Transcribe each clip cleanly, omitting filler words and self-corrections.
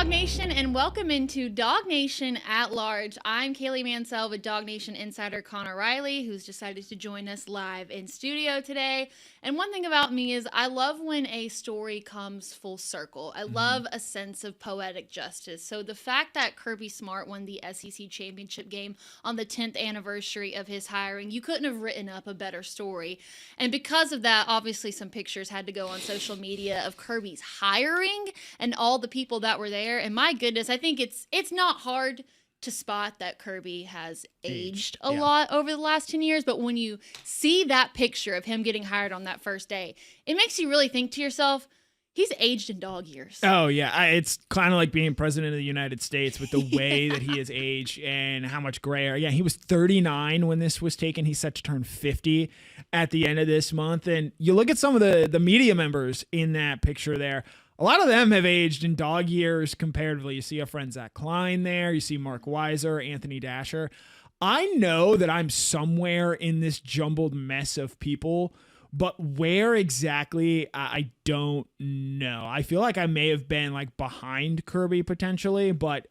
DawgNation, and welcome into DawgNation at Large. I'm Kaylee Mansell with DawgNation insider Connor Riley, who's decided to join us live in studio today. And one thing about me is I love when a story comes full circle. I love a sense of poetic justice. So the fact that Kirby Smart won the SEC championship game on the 10th anniversary of his hiring, you couldn't have written up a better story. And because of that, obviously some pictures had to go on social media of Kirby's hiring and all the people that were there. And my goodness, I think it's not hard to spot that Kirby has aged a lot over the last 10 years. But when you see that picture of him getting hired on that first day, it makes you really think to yourself, he's aged in dog years. Oh, yeah. It's kind of like being president of the United States with the way that he has aged and how much gray hair. Yeah, he was 39 when this was taken. He's set to turn 50 at the end of this month. And you look at some of the media members in that picture there. A lot of them have aged in dog years comparatively. You see our friend Zach Klein there. You see Mark Weiser, Anthony Dasher. I know that I'm somewhere in this jumbled mess of people, but where exactly, I don't know. I feel like I may have been like behind Kirby potentially, but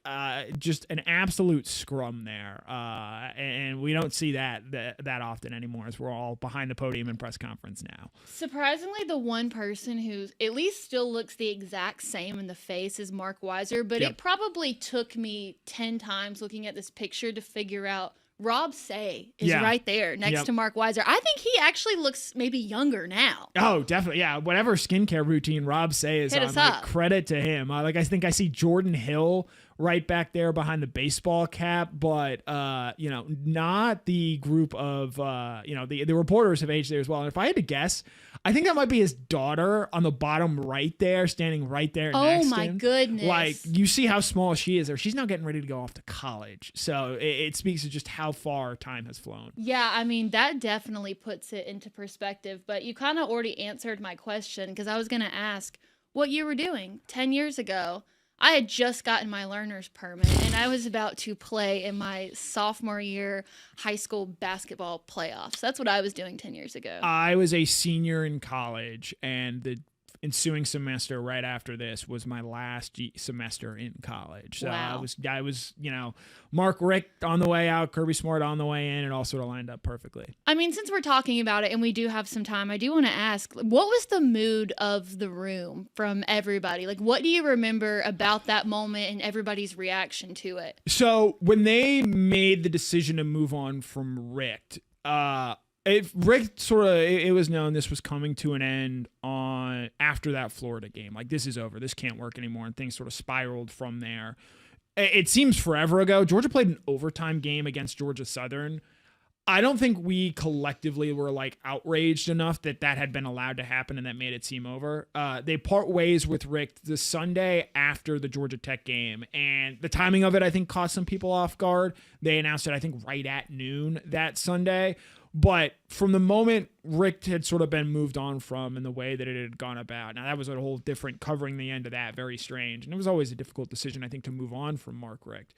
just an absolute scrum there. And we don't see that often anymore as we're all behind the podium in press conference now. Surprisingly, the one person who at least still looks the exact same in the face is Mark Weiser, but it probably took me 10 times looking at this picture to figure out Rob Say is right there next to Mark Weiser. I think he actually looks maybe younger now. Oh, definitely. Yeah. Whatever skincare routine Rob Say is on, like, credit to him. I think I see Jordan Hill right back there behind the baseball cap, but, not the group of, the reporters have aged there as well. And if I had to guess, I think that might be his daughter on the bottom right there, standing right there next to him. Oh, my goodness. Like, you see how small she is there. She's now getting ready to go off to college. So it speaks to just how far time has flown. Yeah, I mean, that definitely puts it into perspective. But you kind of already answered my question because I was going to ask what you were doing 10 years ago. I had just gotten my learner's permit, and I was about to play in my sophomore year high school basketball playoffs. That's what I was doing 10 years ago. I was a senior in college, and the ensuing semester right after this was my last semester in college. So wow. I was, Mark Richt on the way out, Kirby Smart on the way in. It all sort of lined up perfectly. I mean, since we're talking about it and we do have some time, I do want to ask, what was the mood of the room from everybody? Like, what do you remember about that moment and everybody's reaction to it? So when they made the decision to move on from Richt, it was known this was coming to an end on after that Florida game. Like, this is over. This can't work anymore. And things sort of spiraled from there. It seems forever ago. Georgia played an overtime game against Georgia Southern. I don't think we collectively were like outraged enough that had been allowed to happen and that made it seem over. They part ways with Richt the Sunday after the Georgia Tech game, and the timing of it, I think, caught some people off guard. They announced it, I think, right at noon that Sunday. But from the moment Richt had sort of been moved on from and the way that it had gone about, now that was a whole different covering the end of that, very strange. And it was always a difficult decision, I think, to move on from Mark Richt.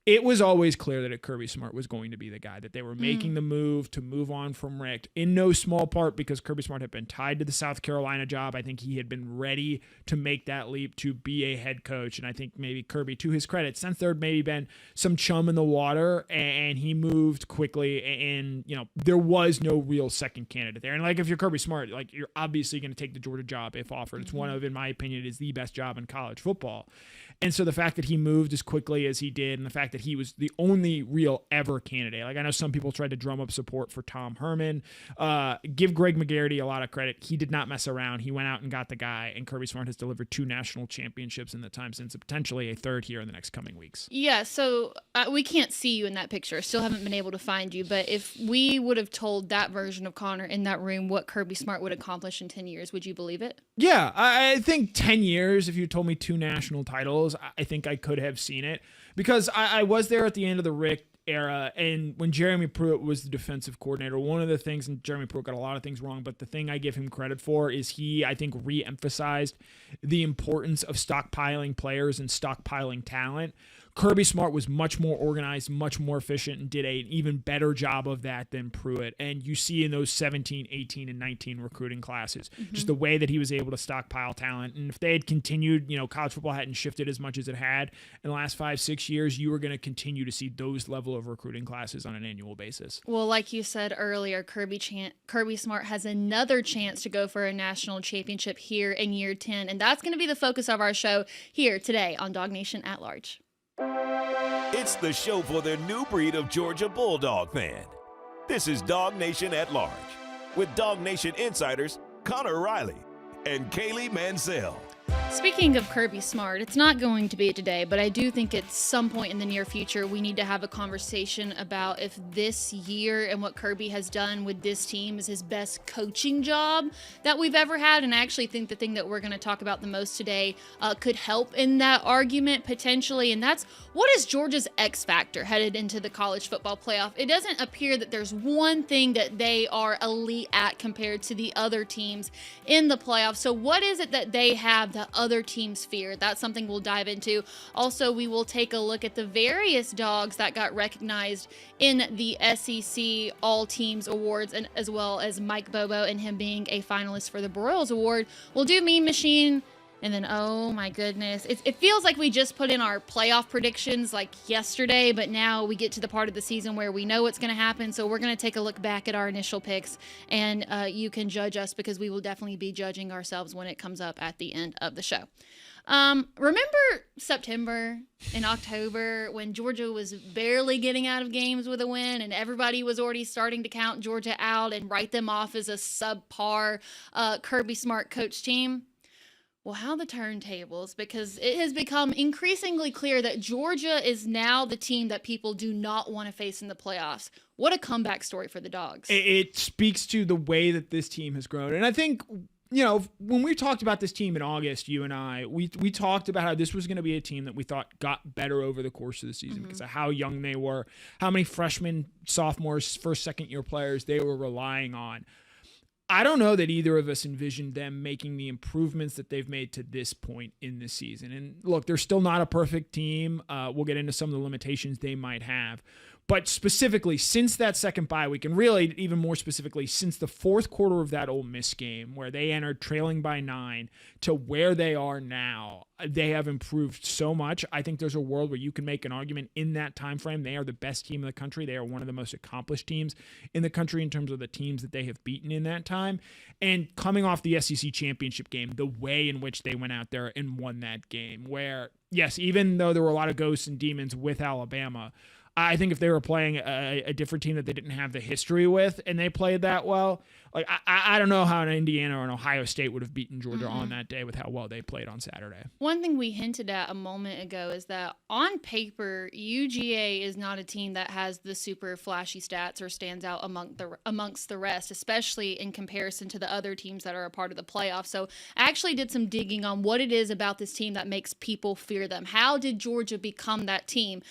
It was always clear that Kirby Smart was going to be the guy, that they were making the move to move on from Richt, in no small part because Kirby Smart had been tied to the South Carolina job. I think he had been ready to make that leap to be a head coach. And I think maybe Kirby, to his credit, since there had maybe been some chum in the water and he moved quickly and, there was no real second candidate there. And like, if you're Kirby Smart, like, you're obviously going to take the Georgia job if offered. It's one of, in my opinion, it is the best job in college football. And so the fact that he moved as quickly as he did and the fact that he was the only real ever candidate. Like, I know some people tried to drum up support for Tom Herman. Give Greg McGarity a lot of credit. He did not mess around. He went out and got the guy, and Kirby Smart has delivered 2 national championships in the time since, potentially a third here in the next coming weeks. Yeah, so we can't see you in that picture. Still haven't been able to find you. But if we would have told that version of Connor in that room what Kirby Smart would accomplish in 10 years, would you believe it? Yeah, I think 10 years, if you told me 2 national titles, I think I could have seen it. Because I was there at the end of the Richt era, and when Jeremy Pruitt was the defensive coordinator, one of the things, and Jeremy Pruitt got a lot of things wrong, but the thing I give him credit for is he, I think, re-emphasized the importance of stockpiling players and stockpiling talent. Kirby Smart was much more organized, much more efficient, and did an even better job of that than Pruitt. And you see in those 17, 18, and 19 recruiting classes, just the way that he was able to stockpile talent. And if they had continued, college football hadn't shifted as much as it had in the last 5-6 years, you were going to continue to see those level of recruiting classes on an annual basis. Well, like you said earlier, Kirby Smart has another chance to go for a national championship here in year 10. And that's going to be the focus of our show here today on DawgNation at Large. It's the show for the new breed of Georgia Bulldog fan. This is DawgNation at Large with DawgNation insiders Connor Riley and Kaylee Mansell. Speaking of Kirby Smart, it's not going to be today, but I do think at some point in the near future we need to have a conversation about if this year and what Kirby has done with this team is his best coaching job that we've ever had. And I actually think the thing that we're going to talk about the most today could help in that argument potentially, and that's what is Georgia's X factor headed into the college football playoff. It doesn't appear that there's one thing that they are elite at compared to the other teams in the playoff. So what is it that they have that other teams fear? That's something we'll dive into. Also, we will take a look at the various dogs that got recognized in the SEC All Teams Awards, and as well as Mike Bobo and him being a finalist for the Broyles Award. We'll do Mean Machine. And then, oh my goodness, it feels like we just put in our playoff predictions like yesterday, but now we get to the part of the season where we know what's going to happen. So we're going to take a look back at our initial picks, and you can judge us because we will definitely be judging ourselves when it comes up at the end of the show. Remember September and October when Georgia was barely getting out of games with a win and everybody was already starting to count Georgia out and write them off as a subpar Kirby Smart coach team? Well, how the turntables, because it has become increasingly clear that Georgia is now the team that people do not want to face in the playoffs. What a comeback story for the Dogs. It speaks to the way that this team has grown. And I think, when we talked about this team in August, you and I, we talked about how this was going to be a team that we thought got better over the course of the season because of how young they were, how many freshmen, sophomores, first, second-year players they were relying on. I don't know that either of us envisioned them making the improvements that they've made to this point in the season. And look, they're still not a perfect team. We'll get into some of the limitations they might have. But specifically, since that second bye week, and really even more specifically, since the fourth quarter of that Ole Miss game where they entered trailing by 9 to where they are now, they have improved so much. I think there's a world where you can make an argument in that time frame. They are the best team in the country. They are one of the most accomplished teams in the country in terms of the teams that they have beaten in that time. And coming off the SEC championship game, the way in which they went out there and won that game, where, yes, even though there were a lot of ghosts and demons with Alabama, I think if they were playing a different team that they didn't have the history with and they played that well, like I don't know how an Indiana or an Ohio State would have beaten Georgia on that day with how well they played on Saturday. One thing we hinted at a moment ago is that on paper, UGA is not a team that has the super flashy stats or stands out amongst the rest, especially in comparison to the other teams that are a part of the playoffs. So I actually did some digging on what it is about this team that makes people fear them. How did Georgia become that team?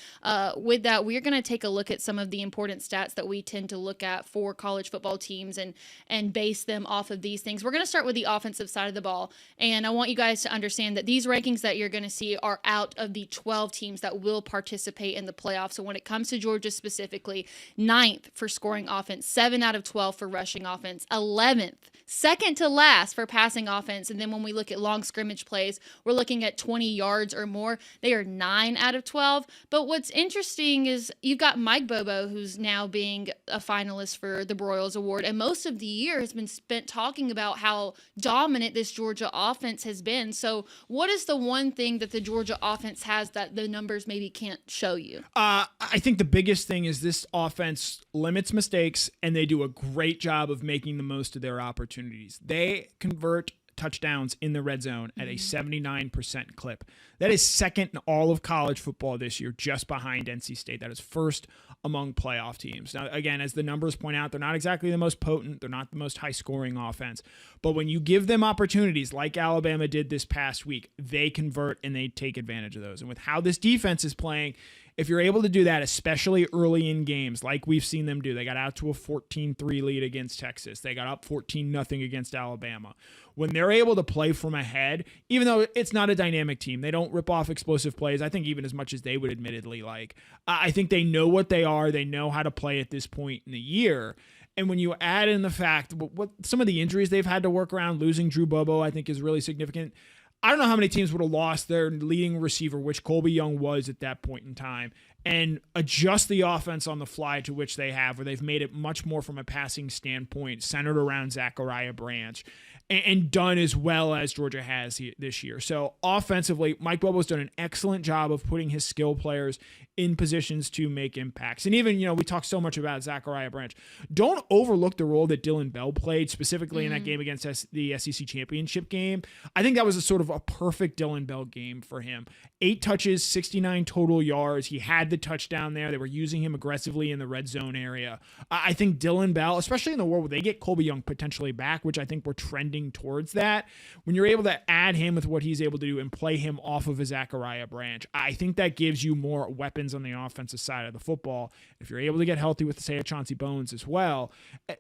With that, we're going to take a look at some of the important stats that we tend to look at for college football teams and base them off of these things. We're going to start with the offensive side of the ball, and I want you guys to understand that these rankings that you're going to see are out of the 12 teams that will participate in the playoffs. So when it comes to Georgia specifically, 9th for scoring offense, 7 out of 12 for rushing offense, 11th, second to last for passing offense, and then when we look at long scrimmage plays, we're looking at 20 yards or more. They are 9 out of 12, but what's interesting is you've got Mike Bobo, who's now being a finalist for the Broyles Award, and most of the year has been spent talking about how dominant this Georgia offense has been. So what is the one thing that the Georgia offense has that the numbers maybe can't show you? I think the biggest thing is this offense limits mistakes, and they do a great job of making the most of their opportunities. They convert touchdowns in the red zone at a 79% clip. That is second in all of college football this year, just behind NC State. That is first among playoff teams. Now, again, as the numbers point out, they're not exactly the most potent. They're not the most high-scoring offense. But when you give them opportunities like Alabama did this past week, they convert and they take advantage of those. And with how this defense is playing, if you're able to do that, especially early in games, like we've seen them do, they got out to a 14-3 lead against Texas. They got up 14-0 against Alabama. When they're able to play from ahead, even though it's not a dynamic team, they don't rip off explosive plays, I think even as much as they would admittedly like. I think they know what they are. They know how to play at this point in the year. And when you add in the fact what some of the injuries they've had to work around, losing Drew Bobo, I think is really significant. I don't know how many teams would have lost their leading receiver, which Colby Young was at that point in time, and adjust the offense on the fly to which they have, where they've made it much more from a passing standpoint, centered around Zachariah Branch, and done as well as Georgia has this year. So offensively, Mike Bobo's done an excellent job of putting his skill players in positions to make impacts. And even, we talk so much about Zachariah Branch. Don't overlook the role that Dylan Bell played, specifically in that game against the SEC championship game. I think that was a sort of a perfect Dylan Bell game for him. 8 touches, 69 total yards. He had the touchdown there. They were using him aggressively in the red zone area. I think Dylan Bell, especially in the world where they get Colby Young potentially back, which I think we're trending towards that, when you're able to add him with what he's able to do and play him off of a Zachariah Branch, I think that gives you more weapons on the offensive side of the football. If you're able to get healthy with, say, a Chauncey Bones as well,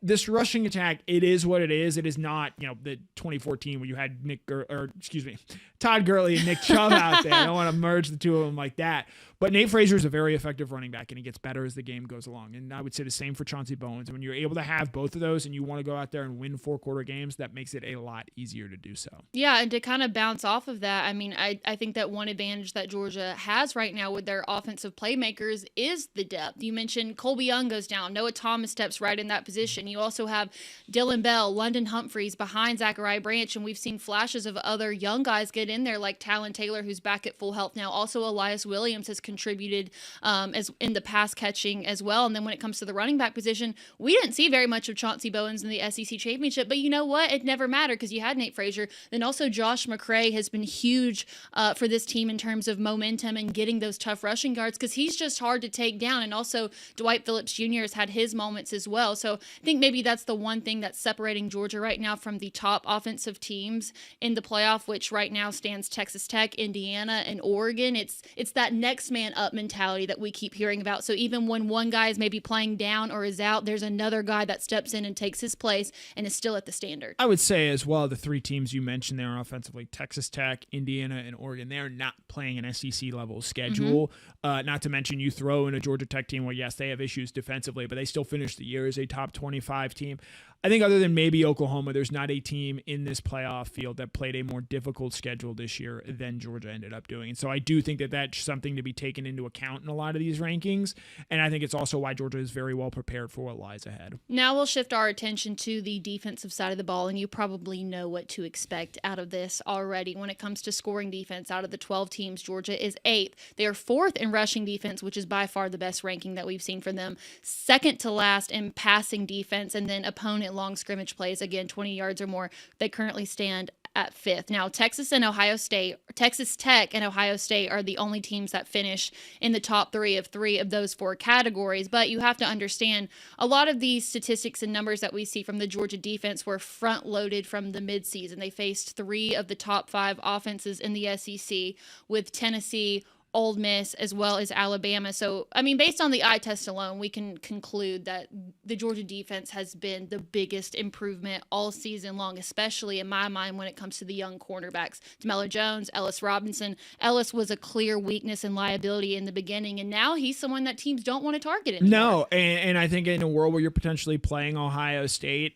this rushing attack, it is what it is. It is not, the 2014 where you had Todd Gurley and Nick Chubb out there. I don't want to merge the two of them like that. But Nate Frazier is a very effective running back, and he gets better as the game goes along. And I would say the same for Chauncey Bones. And when you're able to have both of those and you want to go out there and win 4-quarter games, that makes it a lot easier to do so. Yeah, and to kind of bounce off of that, I think that one advantage that Georgia has right now with their offensive playmakers is the depth. You mentioned Colby Young goes down. Noah Thomas steps right in that position. You also have Dylan Bell, London Humphreys behind Zachariah Branch, and we've seen flashes of other young guys get in there like Talon Taylor, who's back at full health now. Also, Elias Williams has contributed as in the pass catching as well. And then when it comes to the running back position, we didn't see very much of Chauncey Bones in the SEC championship, but you know what? It never mattered because you had Nate Frazier. Then also Josh McCray has been huge for this team in terms of momentum and getting those tough rushing guards because he's just hard to take down. And also Dwight Phillips Jr. has had his moments as well. So I think maybe that's the one thing that's separating Georgia right now from the top offensive teams in the playoff, which right now stands Texas Tech, Indiana, and Oregon. It's that next man up mentality that we keep hearing about. So even when one guy is maybe playing down or is out, there's another guy that steps in and takes his place and is still at the standard. I would say as well, the 3 teams you mentioned there offensively, Texas Tech, Indiana, and Oregon, they're not playing an SEC level schedule. Not to mention you throw in a Georgia Tech team where, yes, they have issues defensively, but they still finished the year as a top 25 team. I think other than maybe Oklahoma, there's not a team in this playoff field that played a more difficult schedule this year than Georgia ended up doing. And so I do think that that's something to be taken into account in a lot of these rankings. And I think it's also why Georgia is very well prepared for what lies ahead. Now we'll shift our attention to the defensive side of the ball, and you probably know what to expect out of this already. When it comes to scoring defense, out of the 12 teams, Georgia is 8th. They are 4th in rushing defense, which is by far the best ranking that we've seen from them. 2nd to last in passing defense, and then opponent long scrimmage plays, again, 20 yards or more. They currently stand at 5th. Now, Texas Tech and Ohio State are the only teams that finish in the top 3 of those 4 categories. But you have to understand, a lot of these statistics and numbers that we see from the Georgia defense were front-loaded from the midseason. They faced 3 of the top 5 offenses in the SEC with Tennessee, Ole Miss, as well as Alabama. So, based on the eye test alone, we can conclude that the Georgia defense has been the biggest improvement all season long, especially in my mind when it comes to the young cornerbacks. DeMello Jones, Ellis Robinson. Ellis was a clear weakness and liability in the beginning, and now he's someone that teams don't want to target anymore. No, and I think in a world where you're potentially playing Ohio State,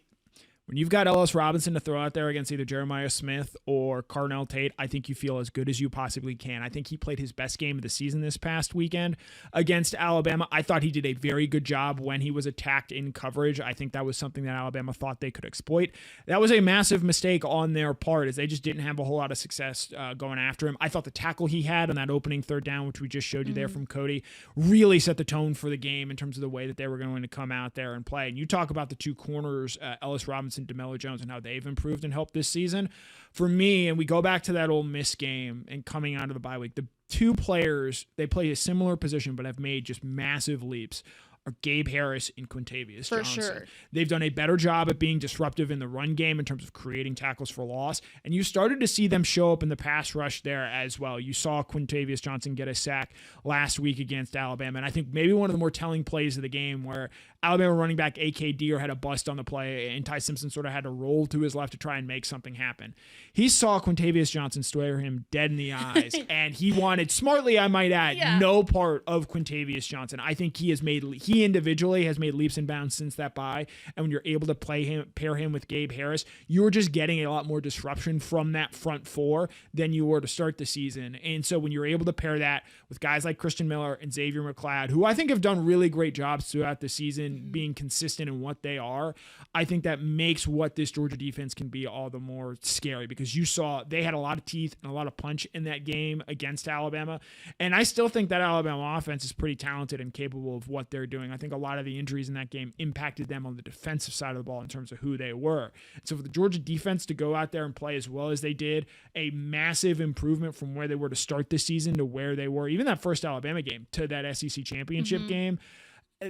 when you've got Ellis Robinson to throw out there against either Jeremiah Smith or Carnell Tate, I think you feel as good as you possibly can. I think he played his best game of the season this past weekend against Alabama. I thought he did a very good job when he was attacked in coverage. I think that was something that Alabama thought they could exploit. That was a massive mistake on their part, as they just didn't have a whole lot of success going after him. I thought the tackle he had on that opening 3rd down, which we just showed you there from Cody, really set the tone for the game in terms of the way that they were going to come out there and play. And you talk about the 2 corners, Ellis Robinson, DeMello Jones, and how they've improved and helped this season. For me, and we go back to that Ole Miss game and coming out of the bye week, the 2 players, they play a similar position but have made just massive leaps, are Gabe Harris and Quintavious For Johnson. sure. They've done a better job at being disruptive in the run game in terms of creating tackles for loss, and you started to see them show up in the pass rush there as well. You saw Quintavious Johnson get a sack last week against Alabama, and I think maybe one of the more telling plays of the game where Alabama running back A.K. Deere had a bust on the play, and Ty Simpson sort of had to roll to his left to try and make something happen. He saw Quintavious Johnson stare him dead in the eyes, and he wanted, smartly I might add, no part of Quintavious Johnson. I think he individually has made leaps and bounds since that bye, and when you're able to pair him with Gabe Harris, you're just getting a lot more disruption from that front four than you were to start the season. And so when you're able to pair that with guys like Christian Miller and Xavier McLeod, who I think have done really great jobs throughout the season, being consistent in what they are, I think that makes what this Georgia defense can be all the more scary, because you saw they had a lot of teeth and a lot of punch in that game against Alabama. And I still think that Alabama offense is pretty talented and capable of what they're doing. I think a lot of the injuries in that game impacted them on the defensive side of the ball in terms of who they were. So for the Georgia defense to go out there and play as well as they did, a massive improvement from where they were to start this season to where they were, even that first Alabama game to that SEC championship game.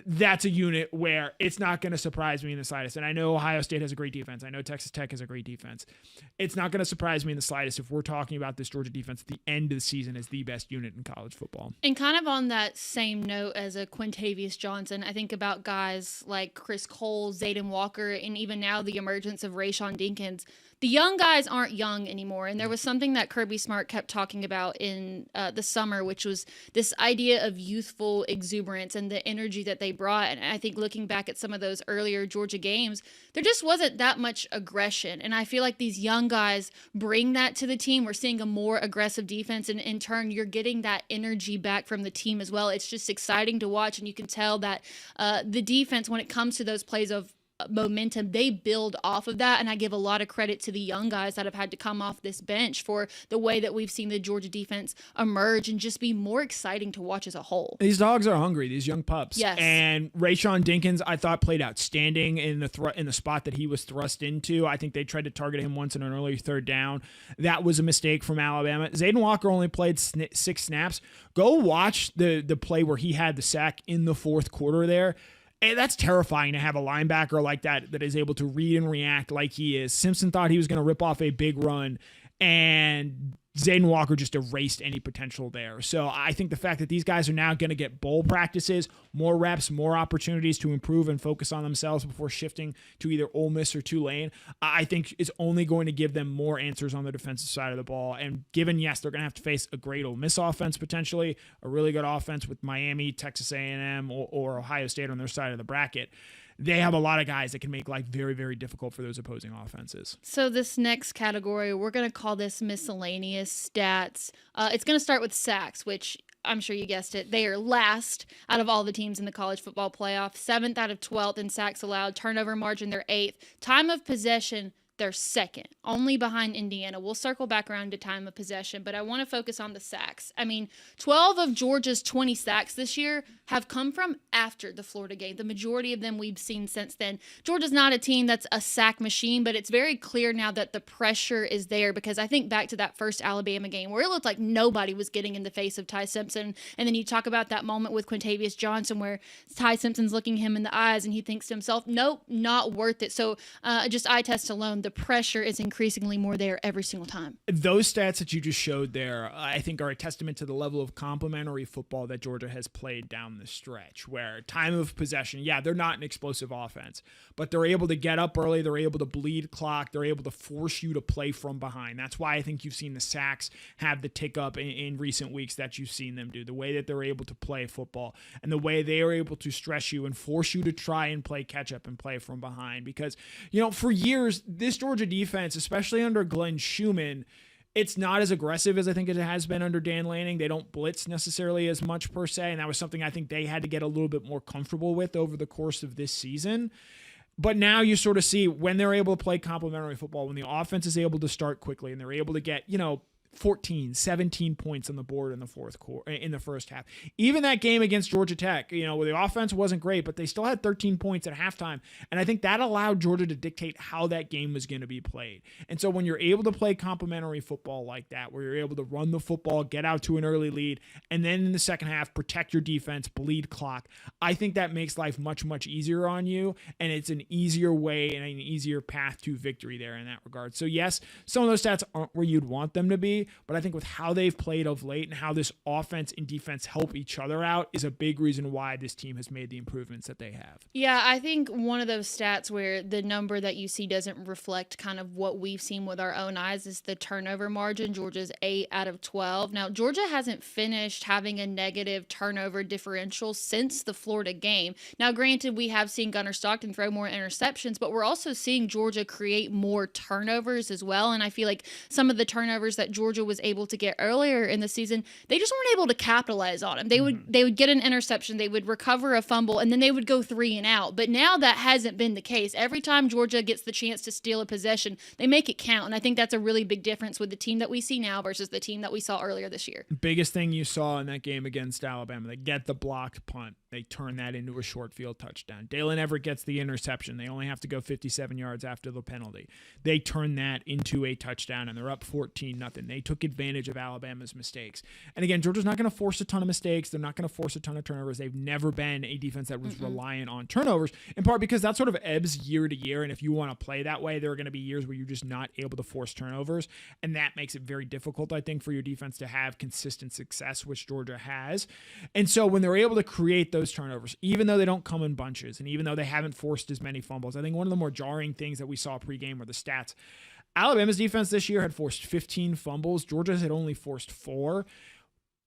That's a unit where it's not going to surprise me in the slightest. And I know Ohio State has a great defense. I know Texas Tech has a great defense. It's not going to surprise me in the slightest if we're talking about this Georgia defense at the end of the season as the best unit in college football. And kind of on that same note as a Quintavious Johnson, I think about guys like Chris Cole, Zayden Walker, and even now the emergence of Rayshawn Dinkins. The young guys aren't young anymore. And there was something that Kirby Smart kept talking about in the summer, which was this idea of youthful exuberance and the energy that they brought. And I think looking back at some of those earlier Georgia games, there just wasn't that much aggression. And I feel like these young guys bring that to the team. We're seeing a more aggressive defense. And in turn, you're getting that energy back from the team as well. It's just exciting to watch. And you can tell that the defense, when it comes to those plays of momentum, they build off of that. And I give a lot of credit to the young guys that have had to come off this bench for the way that we've seen the Georgia defense emerge and just be more exciting to watch as a whole. These dogs are hungry, these young pups. Yes. And Rayshawn Dinkins, I thought, played outstanding in the spot that he was thrust into. I think they tried to target him once in an early third down. That was a mistake from Alabama. Zayden Walker only played 6 snaps. Go watch the play where he had the sack in the fourth quarter there. And that's terrifying to have a linebacker like that is able to read and react like he is. Simpson thought he was going to rip off a big run, and Zayden Walker just erased any potential there. So I think the fact that these guys are now going to get bowl practices, more reps, more opportunities to improve and focus on themselves before shifting to either Ole Miss or Tulane, I think is only going to give them more answers on the defensive side of the ball. And given, yes, they're going to have to face a great Ole Miss offense potentially, a really good offense with Miami, Texas A&M, or Ohio State on their side of the bracket, they have a lot of guys that can make life very, very difficult for those opposing offenses. So this next category, we're going to call this miscellaneous stats. It's going to start with sacks, which I'm sure you guessed it. They are last out of all the teams in the college football playoff, 7th out of 12th in sacks allowed, turnover margin, they're 8th. Time of possession, they're 2nd, only behind Indiana. We'll circle back around to time of possession, but I want to focus on the sacks. I mean, 12 of Georgia's 20 sacks this year have come from after the Florida game. The majority of them we've seen since then. Georgia's not a team that's a sack machine, but it's very clear now that the pressure is there, because I think back to that first Alabama game where it looked like nobody was getting in the face of Ty Simpson. And then you talk about that moment with Quintavious Johnson where Ty Simpson's looking him in the eyes and he thinks to himself, nope, not worth it. So just eye test alone, the pressure is increasingly more there every single time. Those stats that you just showed there, I think, are a testament to the level of complementary football that Georgia has played down the stretch, where time of possession, yeah, they're not an explosive offense, but they're able to get up early, they're able to bleed clock, they're able to force you to play from behind. That's why I think you've seen the sacks have the tick up in recent weeks that you've seen them do, the way that they're able to play football and the way they are able to stress you and force you to try and play catch up and play from behind. Because, for years, this Georgia defense, especially under Glenn Schumann, it's not as aggressive as I think it has been under Dan Lanning. They don't blitz necessarily as much per se, and that was something I think they had to get a little bit more comfortable with over the course of this season. But now you sort of see when they're able to play complementary football, when the offense is able to start quickly and they're able to get, 14, 17 points on the board in the first half. Even that game against Georgia Tech, where the offense wasn't great, but they still had 13 points at halftime. And I think that allowed Georgia to dictate how that game was going to be played. And so when you're able to play complementary football like that, where you're able to run the football, get out to an early lead, and then in the second half, protect your defense, bleed clock, I think that makes life much, much easier on you. And it's an easier way and an easier path to victory there in that regard. So yes, some of those stats aren't where you'd want them to be, but I think with how they've played of late and how this offense and defense help each other out is a big reason why this team has made the improvements that they have. Yeah, I think one of those stats where the number that you see doesn't reflect kind of what we've seen with our own eyes is the turnover margin. Georgia's 8 out of 12. Now, Georgia hasn't finished having a negative turnover differential since the Florida game. Now, granted, we have seen Gunnar Stockton throw more interceptions, but we're also seeing Georgia create more turnovers as well. And I feel like some of the turnovers that Georgia was able to get earlier in the season, they just weren't able to capitalize on them. They would get an interception, they would recover a fumble, and then they would go 3 and out. But now that hasn't been the case. Every time Georgia gets the chance to steal a possession, they make it count. And I think that's a really big difference with the team that we see now versus the team that we saw earlier this year. Biggest thing you saw in that game against Alabama, they get the blocked punt. They turn that into a short field touchdown. Dalen Everett gets the interception. They only have to go 57 yards after the penalty. They turn that into a touchdown, and they're up 14-0. They took advantage of Alabama's mistakes. And again, Georgia's not going to force a ton of mistakes. They're not going to force a ton of turnovers. They've never been a defense that was reliant on turnovers, in part because that sort of ebbs year to year. And if you want to play that way, there are going to be years where you're just not able to force turnovers. And that makes it very difficult, I think, for your defense to have consistent success, which Georgia has. And so when they're able to create those turnovers, even though they don't come in bunches, and even though they haven't forced as many fumbles, I think one of the more jarring things that we saw pregame were the stats. Alabama's defense this year had forced 15 fumbles. Georgia's had only forced 4.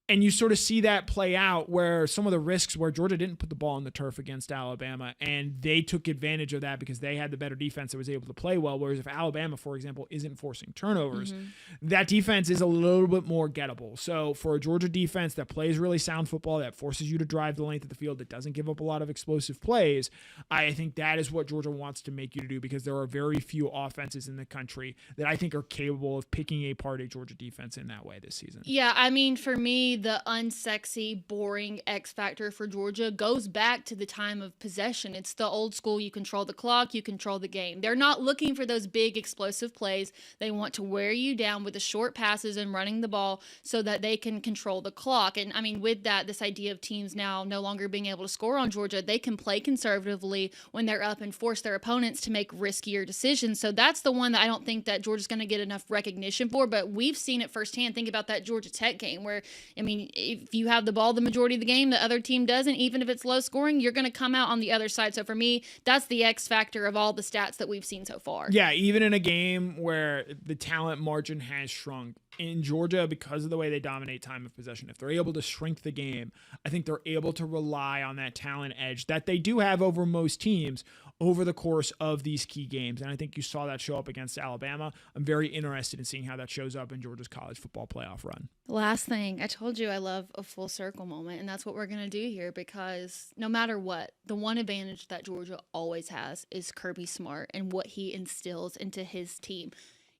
And you sort of see that play out where some of the risks where Georgia didn't put the ball on the turf against Alabama, and they took advantage of that because they had the better defense that was able to play well. Whereas if Alabama, for example, isn't forcing turnovers, that defense is a little bit more gettable. So for a Georgia defense that plays really sound football, that forces you to drive the length of the field, that doesn't give up a lot of explosive plays, I think that is what Georgia wants to make you to do, because there are very few offenses in the country that I think are capable of picking apart a Georgia defense in that way this season. Yeah, I mean, for me, the unsexy, boring X factor for Georgia goes back to the time of possession. It's the old school, you control the clock, you control the game. They're not looking for those big explosive plays. They want to wear you down with the short passes and running the ball so that they can control the clock. And I mean, with that, this idea of teams now no longer being able to score on Georgia, they can play conservatively when they're up and force their opponents to make riskier decisions. So that's the one that I don't think that Georgia's going to get enough recognition for, but we've seen it firsthand. Think about that Georgia Tech game where, I mean, if you have the ball the majority of the game, the other team doesn't, even if it's low scoring, you're going to come out on the other side. So for me, that's the X factor of all the stats that we've seen so far. Yeah, even in a game where the talent margin has shrunk, in Georgia, because of the way they dominate time of possession, if they're able to shrink the game, I think they're able to rely on that talent edge that they do have over most teams over the course of these key games. And I think you saw that show up against Alabama. I'm very interested in seeing how that shows up in Georgia's college football playoff run. Last thing, I told you I love a full circle moment, and that's what we're going to do here, because no matter what, the one advantage that Georgia always has is Kirby Smart and what he instills into his team.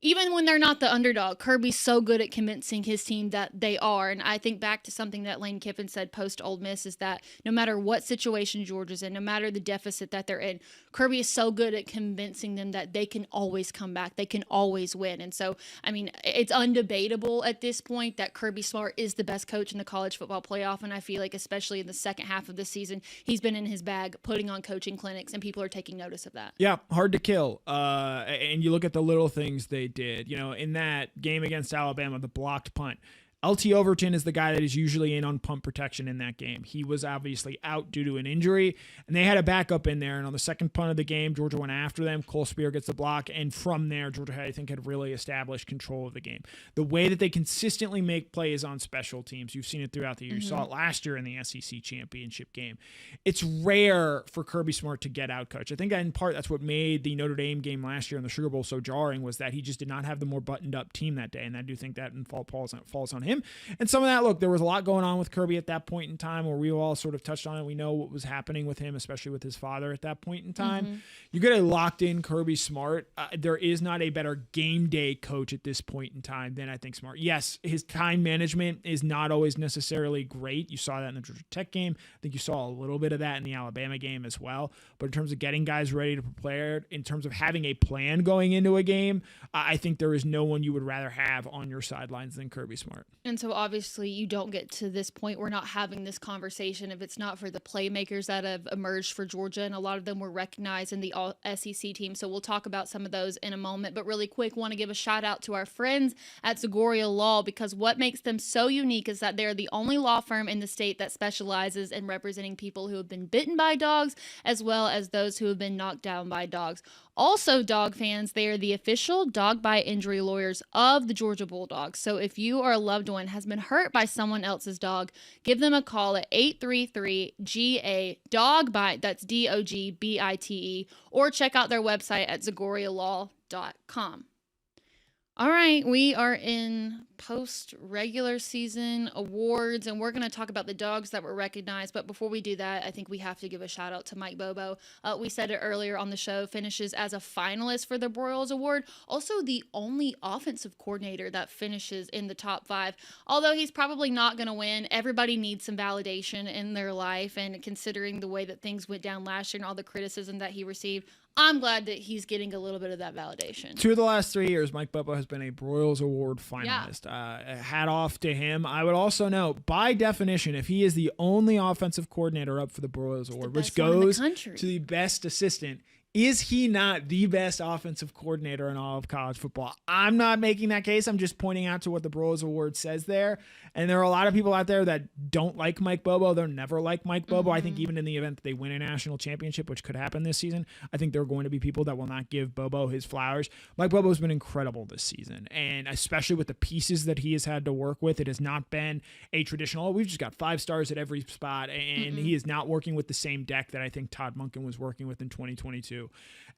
Even when they're not the underdog, Kirby's so good at convincing his team that they are. And I think back to something that Lane Kiffin said post Ole Miss is that no matter what situation Georgia's in, no matter the deficit that they're in, Kirby is so good at convincing them that they can always come back. They can always win. And so, I mean, it's undebatable at this point that Kirby Smart is the best coach in the college football playoff. And I feel like, especially in the second half of the season, he's been in his bag putting on coaching clinics, and people are taking notice of that. Yeah, hard to kill. And you look at the little things they did. You know, in that game against Alabama, the blocked punt, LT Overton is the guy that is usually in on punt protection in that game. He was obviously out due to an injury, and they had a backup in there. And on the second punt of the game, Georgia went after them. Cole Spear gets the block, and from there, Georgia, I think, had really established control of the game. The way that they consistently make plays on special teams, you've seen it throughout the year. You saw it last year in the SEC championship game. It's rare for Kirby Smart to get out coach. I think in part that's what made the Notre Dame game last year in the Sugar Bowl so jarring, was that he just did not have the more buttoned up team that day, and I do think that falls on him. And some of that, look, there was a lot going on with Kirby at that point in time where we all sort of touched on it. We know what was happening with him, especially with his father at that point in time. You get a locked in Kirby Smart. There is not a better game day coach at this point in time than I think Smart. Yes, his time management is not always necessarily great. You saw that in the Georgia Tech game. I think you saw a little bit of that in the Alabama game as well. But in terms of getting guys ready to prepare, in terms of having a plan going into a game, I think there is no one you would rather have on your sidelines than Kirby Smart. And so obviously you don't get to this point. We're not having this conversation if it's not for the playmakers that have emerged for Georgia, and a lot of them were recognized in the All-SEC team. So we'll talk about some of those in a moment. But really quick, want to give a shout out to our friends at Zagoria Law, because what makes them so unique is that they're the only law firm in the state that specializes in representing people who have been bitten by dogs as well as those who have been knocked down by dogs. Also, dog fans, they are the official dog bite injury lawyers of the Georgia Bulldogs. So if you or a loved one has been hurt by someone else's dog, give them a call at 833-GA-DOG-BITE, that's DOGBITE, or check out their website at ZagoriaLaw.com. All right, we are in post-regular season awards, and we're going to talk about the dogs that were recognized. But before we do that, I think we have to give a shout-out to Mike Bobo. We said it earlier on the show, finishes as a finalist for the Broyles Award. Also, the only offensive coordinator that finishes in the top 5. Although he's probably not going to win, everybody needs some validation in their life. And considering the way that things went down last year and all the criticism that he received, I'm glad that he's getting a little bit of that validation. 2 of the last 3 years, Mike Bobo has been a Broyles Award finalist. Hat off to him. I would also note, by definition, if he is the only offensive coordinator up for the Broyles Award, which goes to the best assistant, is he not the best offensive coordinator in all of college football? I'm not making that case. I'm just pointing out to what the Broyles Award says there. And there are a lot of people out there that don't like Mike Bobo. They'll never like Mike Bobo. I think even in the event that they win a national championship, which could happen this season, I think there are going to be people that will not give Bobo his flowers. Mike Bobo has been incredible this season. And especially with the pieces that he has had to work with, it has not been a traditional, we've just got 5 stars at every spot. And he is not working with the same deck that I think Todd Monken was working with in 2022.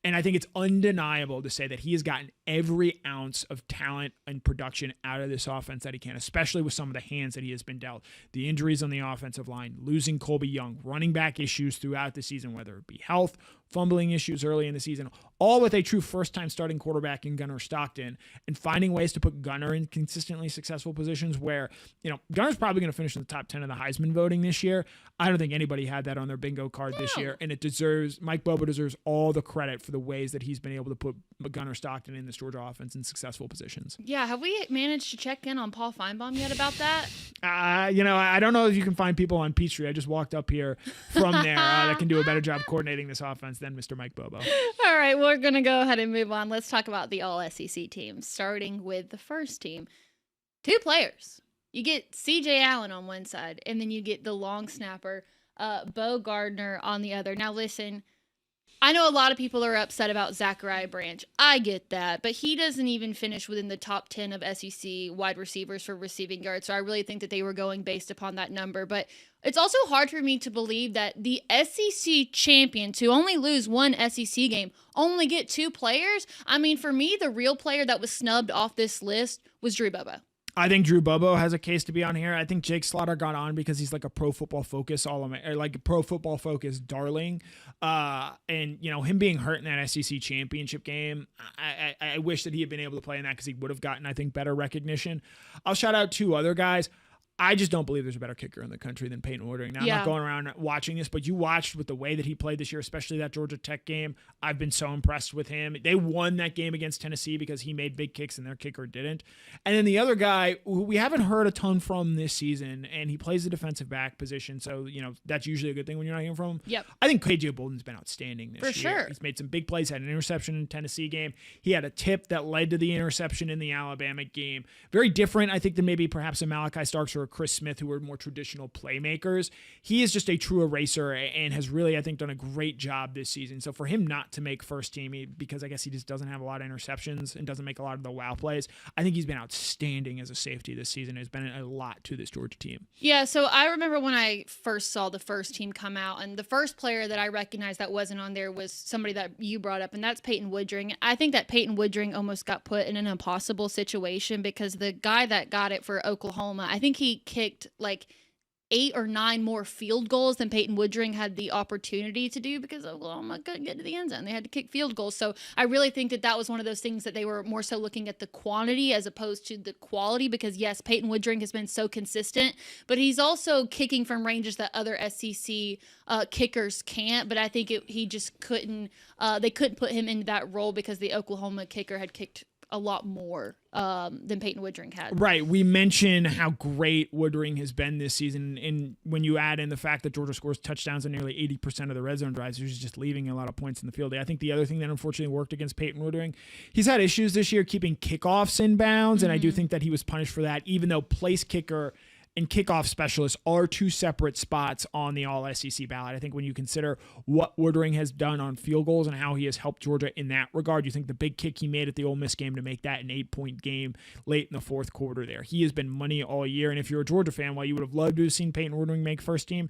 And I think it's undeniable to say that he has gotten every ounce of talent and production out of this offense that he can, especially with some of the hands that he has been dealt. The injuries on the offensive line, losing Colby Young, running back issues throughout the season, whether it be health, fumbling issues early in the season, all with a true first-time starting quarterback in Gunnar Stockton, and finding ways to put Gunnar in consistently successful positions where, Gunnar's probably going to finish in the top 10 of the Heisman voting this year. I don't think anybody had that on their bingo card this year, and Mike Bobo deserves all the credit for the ways that he's been able to put Gunnar Stockton in this Georgia offense in successful positions. Yeah, have we managed to check in on Paul Feinbaum yet about that? I don't know if you can find people on Peachtree. I just walked up here from there that can do a better job coordinating this offense than Mr. Mike Bobo. All right, we're going to go ahead and move on. Let's talk about the All-SEC teams, starting with the first team. 2 players. You get C.J. Allen on one side, and then you get the long snapper, Bo Gardner, on the other. Now, listen, I know a lot of people are upset about Zachariah Branch. I get that, but he doesn't even finish within the top 10 of SEC wide receivers for receiving yards, so I really think that they were going based upon that number. But it's also hard for me to believe that the SEC champion, to only lose 1 SEC game, only get 2 players. I mean, for me, the real player that was snubbed off this list was Drew Bobo. I think Drew Bobo has a case to be on here. I think Jake Slaughter got on because he's like a Pro Football Focus Pro Football Focus darling. And him being hurt in that SEC championship game, I wish that he had been able to play in that because he would have gotten, I think, better recognition. I'll shout out 2 other guys. I just don't believe there's a better kicker in the country than Peyton Ordering. Now, I'm not going around watching this, but you watched with the way that he played this year, especially that Georgia Tech game. I've been so impressed with him. They won that game against Tennessee because he made big kicks and their kicker didn't. And then the other guy who we haven't heard a ton from this season, and he plays the defensive back position, so that's usually a good thing when you're not hearing from him. Yep. I think KJ Bolden's been outstanding this year. For sure. He's made some big plays, had an interception in the Tennessee game. He had a tip that led to the interception in the Alabama game. Very different, I think, than maybe perhaps a Malachi Starks or a Chris Smith, who are more traditional playmakers. He is just a true eraser and has really, I think, done a great job this season. So for him not to make first team, because I guess he just doesn't have a lot of interceptions and doesn't make a lot of the wow plays, I think he's been outstanding as a safety this season. Has been a lot to this Georgia team. Yeah, so I remember when I first saw the first team come out, and the first player that I recognized that wasn't on there was somebody that you brought up, and that's Peyton Woodring. I think that Peyton Woodring almost got put in an impossible situation because the guy that got it for Oklahoma, I think he kicked like 8 or 9 more field goals than Peyton Woodring had the opportunity to do because Oklahoma couldn't get to the end zone. They had to kick field goals. So I really think that was one of those things that they were more so looking at the quantity as opposed to the quality because, yes, Peyton Woodring has been so consistent, but he's also kicking from ranges that other SEC kickers can't. But I think he just couldn't they couldn't put him into that role because the Oklahoma kicker had kicked a lot more than Peyton Woodring had. Right. We mentioned how great Woodring has been this season. And when you add in the fact that Georgia scores touchdowns on nearly 80% of the red zone drives, he's just leaving a lot of points in the field. I think the other thing that unfortunately worked against Peyton Woodring, he's had issues this year keeping kickoffs in bounds. And I do think that he was punished for that, even though place kicker and kickoff specialists are 2 separate spots on the All-SEC ballot. I think when you consider what Woodring has done on field goals and how he has helped Georgia in that regard, you think the big kick he made at the Ole Miss game to make that an 8-point game late in the fourth quarter there. He has been money all year, and if you're a Georgia fan, while you would have loved to have seen Peyton Woodring make first team,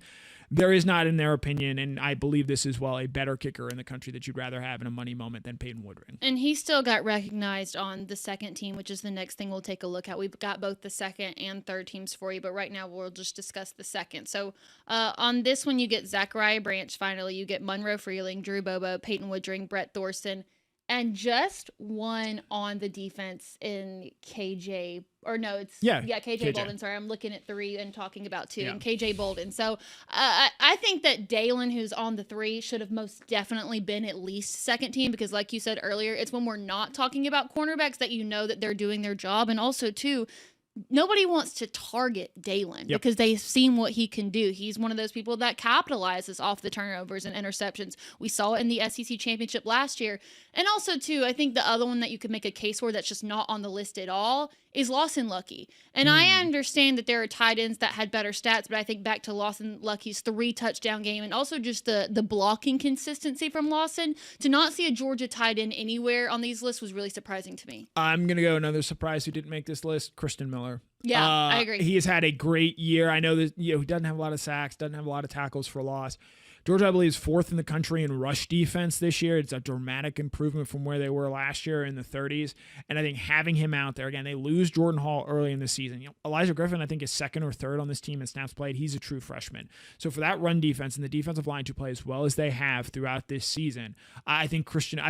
there is not, in their opinion, and I believe this as well, a better kicker in the country that you'd rather have in a money moment than Peyton Woodring. And he still got recognized on the second team, which is the next thing we'll take a look at. We've got both the second and third teams for you, but right now we'll just discuss the second. So on this one, you get Zachariah Branch finally. You get Monroe Freeling, Drew Bobo, Peyton Woodring, Brett Thorson, and just one on the defense in KJ. Or no, it's KJ Bolden. Sorry, I'm looking at 3 and talking about 2, and KJ Bolden. So I think that Dalen, who's on the 3, should have most definitely been at least second team because, like you said earlier, it's when we're not talking about cornerbacks that you know that they're doing their job, and also too, nobody wants to target Dalen because they've seen what he can do. He's one of those people that capitalizes off the turnovers and interceptions. We saw it in the SEC championship last year. And also, too, I think the other one that you could make a case for that's just not on the list at all is Lawson Lucky. And I understand that there are tight ends that had better stats, but I think back to Lawson Lucky's 3-touchdown game and also just the blocking consistency from Lawson. To not see a Georgia tight end anywhere on these lists was really surprising to me. I'm going to go another surprise who didn't make this list, Christian Miller. Yeah, I agree. He has had a great year. I know that he doesn't have a lot of sacks, doesn't have a lot of tackles for loss. Georgia, I believe, is 4th in the country in rush defense this year. It's a dramatic improvement from where they were last year in the 30s. And I think having him out there, again, they lose Jordan Hall early in the season. Elijah Griffin, I think, is 2nd or 3rd on this team in snaps played. He's a true freshman. So for that run defense and the defensive line to play as well as they have throughout this season, I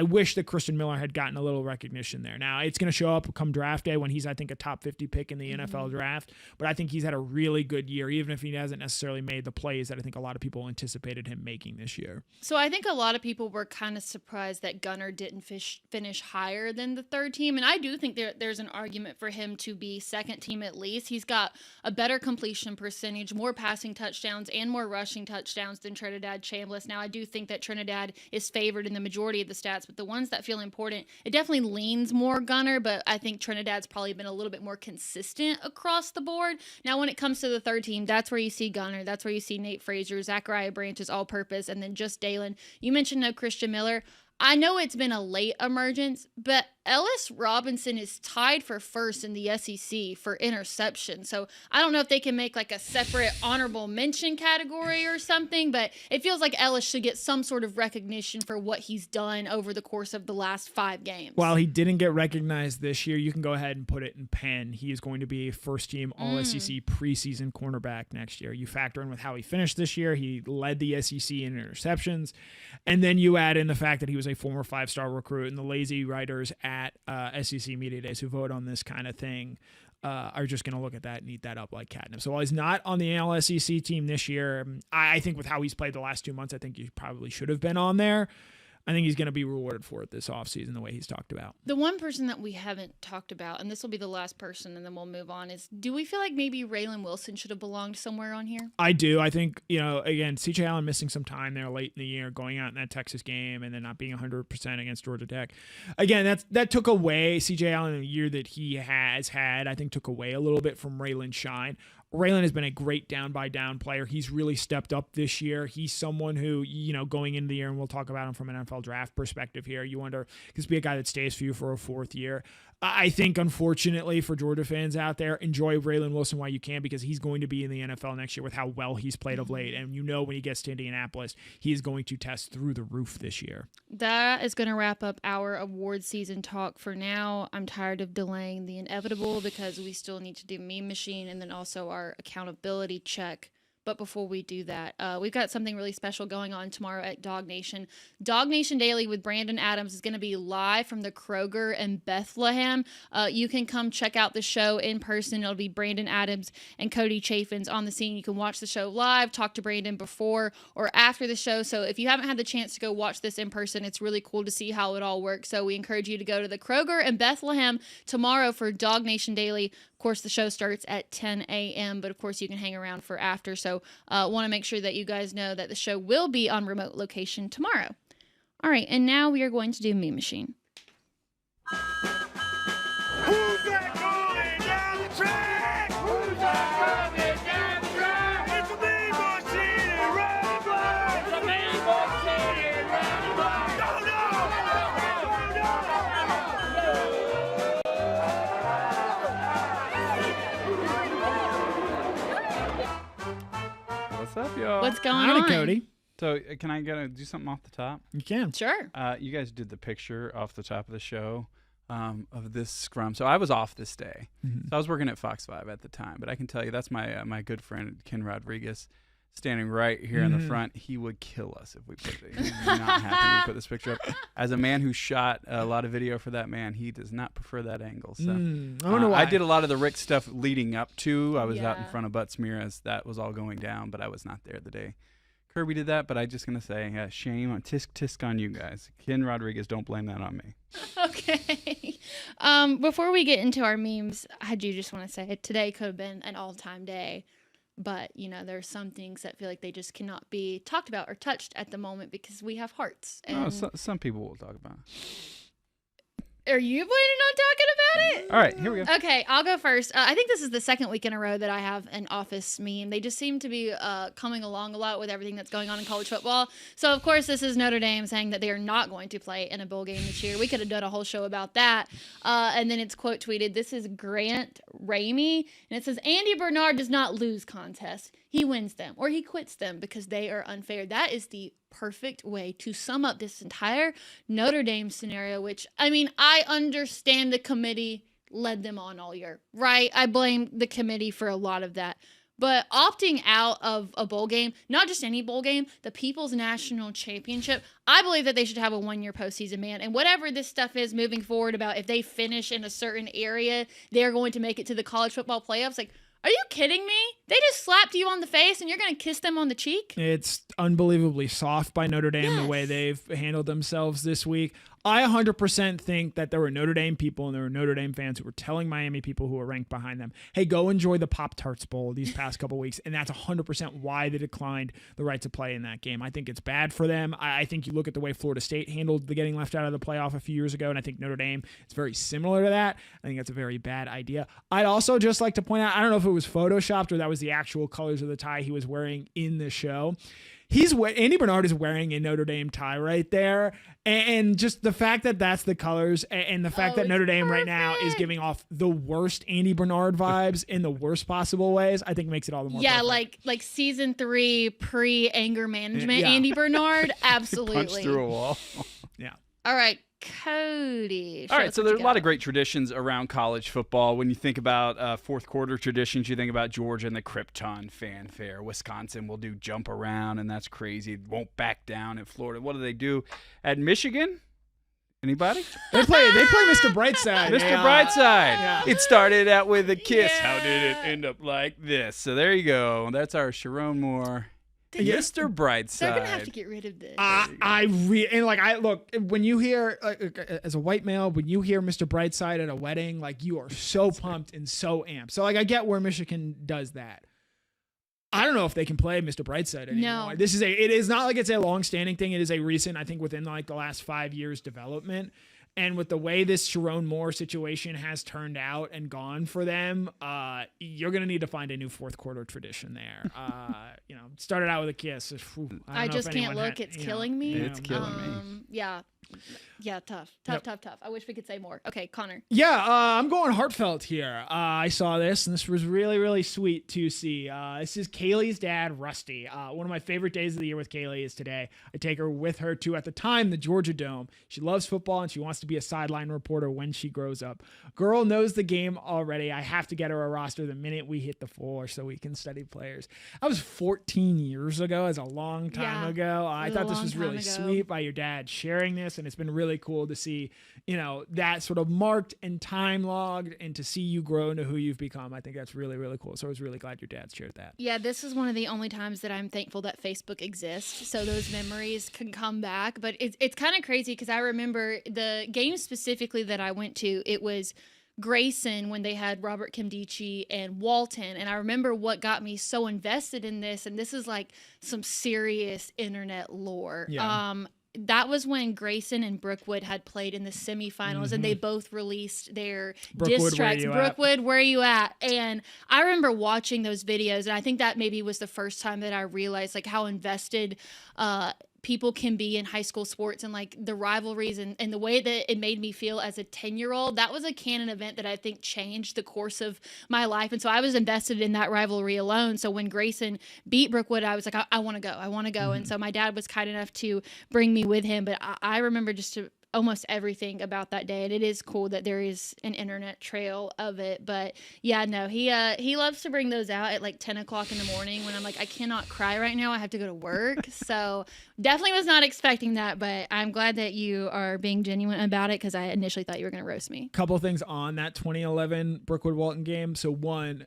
wish that Christian Miller had gotten a little recognition there. Now, it's going to show up come draft day when he's, I think, a top 50 pick in the NFL draft. But I think he's had a really good year, even if he hasn't necessarily made the plays that I think a lot of people anticipated him making this year. So I think a lot of people were kind of surprised that Gunner didn't finish higher than the 3rd team. And I do think there's an argument for him to be 2nd team at least. He's got a better completion percentage, more passing touchdowns, and more rushing touchdowns than Trinidad Chambliss. Now, I do think that Trinidad is favored in the majority of the stats, but the ones that feel important, it definitely leans more Gunner, but I think Trinidad's probably been a little bit more consistent across the board. Now, when it comes to the 3rd team, that's where you see Gunner. That's where you see Nate Frazier, Zachariah Branch's all-purpose, and then just Dalen. You mentioned no Christian Miller. I know it's been a late emergence, but Ellis Robinson is tied for 1st in the SEC for interception. So I don't know if they can make like a separate honorable mention category or something, but it feels like Ellis should get some sort of recognition for what he's done over the course of the last 5 games. While he didn't get recognized this year, you can go ahead and put it in pen. He is going to be a first-team All-SEC preseason cornerback next year. You factor in with how he finished this year. He led the SEC in interceptions. And then you add in the fact that he was a former 5-star recruit, and the lazy writers at SEC Media Days who vote on this kind of thing are just going to look at that and eat that up like catnip. So while he's not on the All-SEC team this year, I think with how he's played the last 2 months, I think he probably should have been on there. I think he's going to be rewarded for it this offseason the way he's talked about. The one person that we haven't talked about, and this will be the last person and then we'll move on, is do we feel like maybe Raylan Wilson should have belonged somewhere on here? I do. I think, again, CJ Allen missing some time there late in the year, going out in that Texas game and then not being 100% against Georgia Tech. Again, that took away CJ Allen in the year that he has had, I think took away a little bit from Raylan's shine. Raylan has been a great down-by-down player. He's really stepped up this year. He's someone who, going into the year, and we'll talk about him from an NFL draft perspective here, you wonder, could this be a guy that stays for you for a fourth year? I think, unfortunately, for Georgia fans out there, enjoy Raylan Wilson while you can because he's going to be in the NFL next year with how well he's played of late. And when he gets to Indianapolis, he is going to test through the roof this year. That is going to wrap up our award season talk for now. I'm tired of delaying the inevitable because we still need to do Meme Machine and then also our accountability check. But before we do that, we've got something really special going on tomorrow at DawgNation. DawgNation Daily with Brandon Adams is going to be live from the Kroger in Bethlehem. You can come check out the show in person. It'll be Brandon Adams and Cody Chaffins on the scene. You can watch the show live, talk to Brandon before or after the show. So if you haven't had the chance to go watch this in person, it's really cool to see how it all works. So we encourage you to go to the Kroger in Bethlehem tomorrow for DawgNation Daily. Of course, the show starts at 10 a.m., but of course you can hang around for after. So want to make sure that you guys know that the show will be on remote location tomorrow. All right, and now we are going to do Meme Machine. Who's that going down the track? Who's that coming down the track? It's a Meme Machine and Randy Black. It's a Meme Machine and Randy Black. What's up, y'all? What's going Howdy, on? Cody. So, can I do something off the top? You can. Sure. You guys did the picture off the top of the show of this scrum. So I was off this day. Mm-hmm. So I was working at Fox 5 at the time. But I can tell you that's my my good friend Ken Rodriguez standing right here in the front. He would kill us if we put it. He's not happy we put this picture up. As a man who shot a lot of video for that man, he does not prefer that angle. So I wonder why. I did a lot of the Rick stuff leading up to. I was out in Yeah. front of Buttsmear as that was all going down, but I was not there the day Kirby did that. But I'm just going to say, shame on tisk on you guys. Ken Rodriguez, don't blame that on me. Okay. Before we get into our memes, I do just want to say today could have been an all-time day. But, there are some things that feel like they just cannot be talked about or touched at the moment because we have hearts. And Some people will talk about it. Are you planning on talking about it? All right, here we go. Okay, I'll go first. I think this is the second week in a row that I have an office meme. They just seem to be coming along a lot with everything that's going on in college football. So, of course, this is Notre Dame saying that they are not going to play in a bowl game this year. We could have done a whole show about that. And then it's quote tweeted, this is Grant Ramey. And it says, Andy Bernard does not lose contests. He wins them or he quits them because they are unfair. That is the perfect way to sum up this entire Notre Dame scenario, which, I understand the committee led them on all year, right? I blame the committee for a lot of that. But opting out of a bowl game, not just any bowl game, the People's National Championship, I believe that they should have a one-year postseason ban. And whatever this stuff is moving forward about if they finish in a certain area, they're going to make it to the college football playoffs. Like, are you kidding me? They just slapped you on the face and you're going to kiss them on the cheek? It's unbelievably soft by Notre Dame the way they've handled themselves this week. I 100% think that there were Notre Dame people and there were Notre Dame fans who were telling Miami people who were ranked behind them, hey, go enjoy the Pop-Tarts Bowl these past couple weeks. And that's 100% why they declined the right to play in that game. I think it's bad for them. I think you look at the way Florida State handled the getting left out of the playoff a few years ago, and I think Notre Dame is very similar to that. I think that's a very bad idea. I'd also just like to point out, I don't know if it was photoshopped or that was the actual colors of the tie he was wearing in the show. Andy Bernard is wearing a Notre Dame tie right there, and just the fact that that's the colors, and the fact that Notre Dame right now is giving off the worst Andy Bernard vibes in the worst possible ways, I think makes it all the more perfect. like season 3 pre-anger management Andy Bernard, absolutely. Punched through a wall. Yeah. All right, Cody. All right, so there's a lot of great traditions around college football. When you think about fourth quarter traditions, you think about Georgia and the Krypton fanfare. Wisconsin will do jump around, and that's crazy. Won't back down in Florida. What do they do at Michigan? Anybody? They play Mr. Brightside. Mr. Yeah. Brightside. Yeah. It started out with a kiss. Yeah. How did it end up like this? So there you go. That's our Sharon Moore Mr. Brightside. They're gonna have to get rid of this. Look, when you hear as a white male, when you hear Mr. Brightside at a wedding, like you are so pumped and so amped. So like I get where Michigan does that. I don't know if they can play Mr. Brightside anymore. No. It is not like it's a long-standing thing. It is a recent, I think, within like the last 5 years development. And with the way this Sharon Moore situation has turned out and gone for them, you're going to need to find a new fourth quarter tradition there. Started out with a kiss. I just can't look. It's killing me. It's killing me. Yeah, tough. I wish we could say more. Okay, Connor. Yeah, I'm going heartfelt here. I saw this, and this was really, really sweet to see. This is Kaylee's dad, Rusty. One of my favorite days of the year with Kaylee is today. I take her with her to, at the time, the Georgia Dome. She loves football, and she wants to be a sideline reporter when she grows up. Girl knows the game already. I have to get her a roster the minute we hit the floor so we can study players. That was 14 years ago. That's a long time ago. I thought this was really sweet by your dad sharing this, and it's been really cool to see, that sort of marked and time logged, and to see you grow into who you've become. I think that's really, really cool. So I was really glad your dad shared that. Yeah, this is one of the only times that I'm thankful that Facebook exists, so those memories can come back. But it's kind of crazy because I remember the game specifically that I went to. It was Grayson when they had Robert Kimdichie and Walton, and I remember what got me so invested in this, and this is like some serious internet lore. Yeah. That was when Grayson and Brookwood had played in the semifinals, and they both released their Brookwood, diss tracks. Brookwood, where are you at? And I remember watching those videos, and I think that maybe was the first time that I realized like how invested people can be in high school sports, and like the rivalries and the way that it made me feel as a 10-year-old. That was a canon event that I think changed the course of my life. And so I was invested in that rivalry alone. So when Grayson beat Brookwood, I was like, I want to go. Mm-hmm. And so my dad was kind enough to bring me with him. But I remember just almost everything about that day, and it is cool that there is an internet trail of it. But yeah, no, he loves to bring those out at like 10 o'clock in the morning when I'm like, I cannot cry right now, I have to go to work. So definitely was not expecting that, but I'm glad that you are being genuine about it, because I initially thought you were going to roast me. Couple of things on that 2011 Brookwood Walton game. So Grayson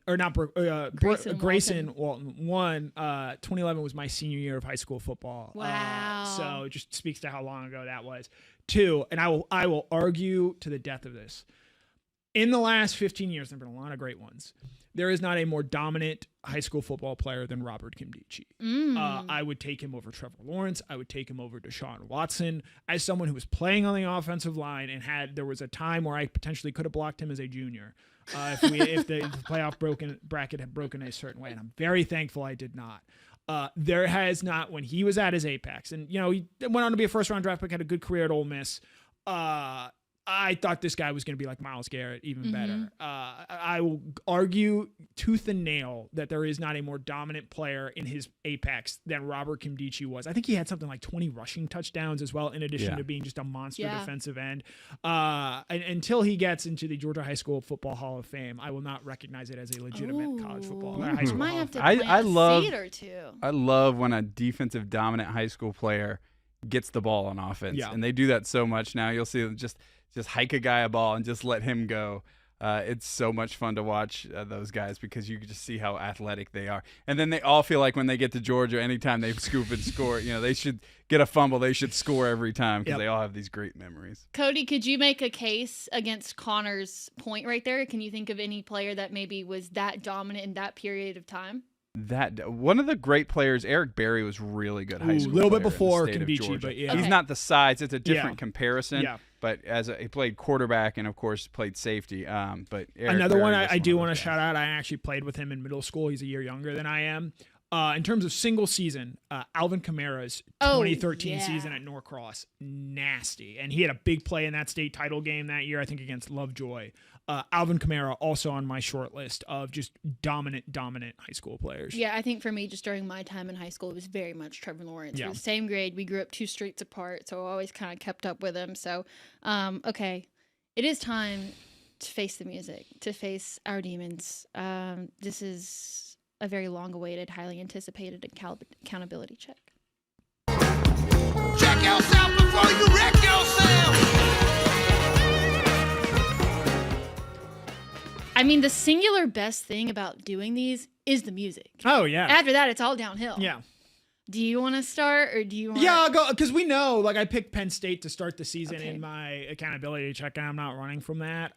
Walton. 2011 was my senior year of high school football. Wow. So it just speaks to how long ago that was. 2, and I will argue to the death of this. In the last 15 years, there have been a lot of great ones. There is not a more dominant high school football player than Robert Kimdichie. I would take him over Trevor Lawrence. I would take him over Deshaun Watson. As someone who was playing on the offensive line and there was a time where I potentially could have blocked him as a junior if the playoff bracket had broken a certain way, and I'm very thankful I did not. There has not, when he was at his apex, and he went on to be a first-round draft pick, had a good career at Ole Miss. I thought this guy was going to be like Myles Garrett, even better. I will argue tooth and nail that there is not a more dominant player in his apex than Robert Kimdichie was. I think he had something like 20 rushing touchdowns as well, in addition to being just a monster defensive end. And until he gets into the Georgia High School Football Hall of Fame, I will not recognize it as a legitimate college football high school. Might Hall have of to Fame. plant a seed or two. I love when a defensive dominant high school player gets the ball on offense, and they do that so much now. You'll see them just hike a guy a ball and just let him go. It's so much fun to watch those guys, because you can just see how athletic they are. And then they all feel like when they get to Georgia, anytime they scoop and score, they should get a fumble. They should score every time, because they all have these great memories. Cody, could you make a case against Connor's point right there? Can you think of any player that maybe was that dominant in that period of time? That one of the great players, Eric Berry, was really good high school. A little bit player before in the state of Kimdichie, Georgia. but yeah. He's not the size; it's a different comparison. Yeah. But he played quarterback and of course played safety. But Eric another Berry one was I do want to those shout out. I actually played with him in middle school. He's a year younger than I am. In terms of single season, Alvin Kamara's 2013 season at Norcross, nasty. And he had a big play in that state title game that year, I think against Lovejoy. Alvin Kamara also on my short list of just dominant high school players. Yeah, I think for me, just during my time in high school, it was very much Trevor Lawrence. Yeah. We were the same grade. We grew up 2 streets apart, so I always kind of kept up with him. So, okay, it is time to face the music, to face our demons. This is a very long-awaited, highly anticipated accountability check. Check yourself before you wreck yourself. I mean, the singular best thing about doing these is the music. Oh, yeah. After that, it's all downhill. Yeah. Do you want to start or do you want? Yeah, I'll go because we know. Like I picked Penn State to start the season Okay. in my accountability check, and I'm not running from that.